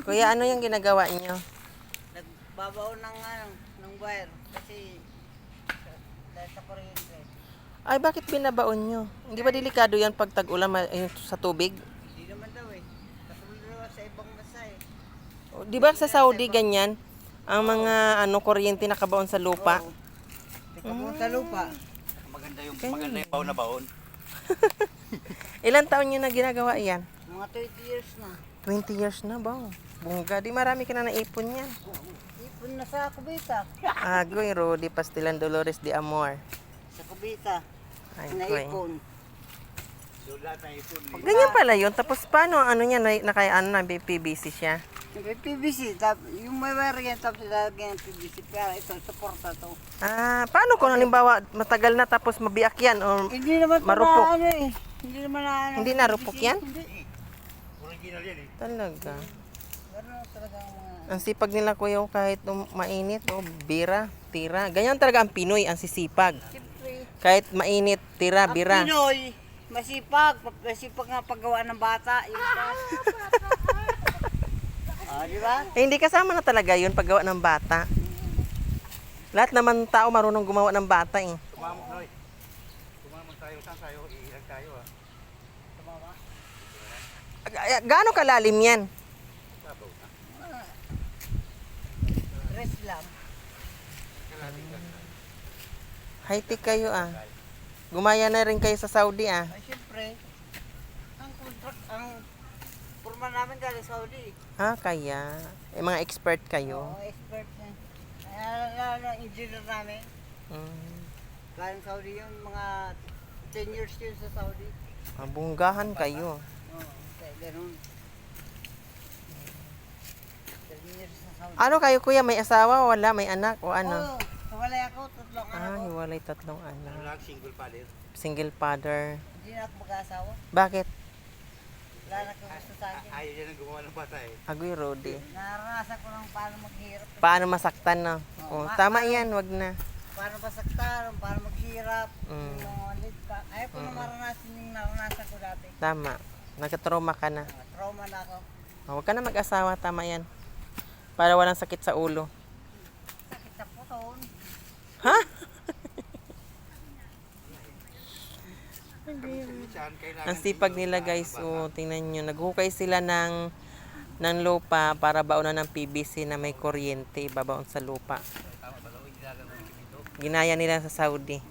Kuya, ano yung ginagawa niyo? Nagbabaon ng wire kasi dahil sa kuryente. Ay, bakit binabaon nyo? Hindi ba delikado yan pag tag-ulan sa tubig? Hindi naman daw eh. Katulad sa ibang bansa eh. Di ba sa Saudi ganyan? Ang mga kuryente nakabaon sa lupa? Oo. Nakabaon sa lupa. Maganda yung baon na baon. Ilan taon nyo na ginagawa yan? Mga 20 years na. 20 years na ba? Bungga, di marami ka na naipon yan. Ipon na sa Cubita. Agoy, Rudy Pastilan Dolores de Amor. Sa Cubita. Ay, Naipon. Doon lahat na ipon. ganyan pala yun. Tapos paano, na PVC siya? Yung PVC, yung may wire yan, tapos ilalagyan ng PVC. Pero ito, suporta to. Ah, paano kung halimbawa matagal na tapos mabiyak yan o Hindi naman marupok? Na, ano eh. Hindi naman na ano. Hindi narupok yan? Hindi. Original yan eh. Talaga. Meron talaga mga... Ang sipag nila kuya kahit mainit o bira, tira. Ganyan talaga ang Pinoy, ang sisipag. Siyempre. Kahit mainit, tira, Ang bira. Pinoy, masipag nga paggawa ng bata. Yung di ba? Eh, hindi kasama na talaga yun paggawa ng bata. Lahat naman tao marunong gumawa ng bata eh. Kumamot Noy. Kumamot tayo. Saan tayo? Iilag tayo ah. Tumama. Gaano kalalim yan? Sabaw na. Rest lang. Kalating lang. High-tech kayo ah. Gumaya na rin kayo sa Saudi ah. Ay, siyempre, ang contract, ang purma namin galing Saudi. Ah, kaya. Eh, mga expert kayo. Oo, expert na. Lalo ang engineer namin. Mm. Galing Saudi yun, mga 10 years yun sa Saudi. Mabunggahan kayo. Oo, kaya ganun. 10 years sa Saudi. Ano kayo kuya? May asawa? Wala? May anak? O ano? Oo, nawalay ako, tatlong anak Ah, ko. hiwalay tatlong Ano anak. lang, single father. Single father. Hindi na ako mag-asawa. Bakit? Wala na akong gusto sa akin. Ayaw niya nang gumawa ng bata eh. Agoy, Rudy. Naranasan ko lang paano maghirap. Paano masaktan no? Oh, tama yan, wag na. Paano pasaktan, paano maghirap. Mm. Yung mga lead pa. Ayaw ko na maranasan yung naranasan ko dati. Tama. Nagka-trauma ka na. Trauma na ako. Oh, wag ka na mag-asawa, tama yan. Para walang sakit sa ulo. Sakit sa puton. Ha? Saan kailangan Ang sipag nila guys, oh, tingnan nyo. Naghukay sila ng lupa para baonan ng PVC na may kuryente, babaon sa lupa. Ginaya nila sa Saudi.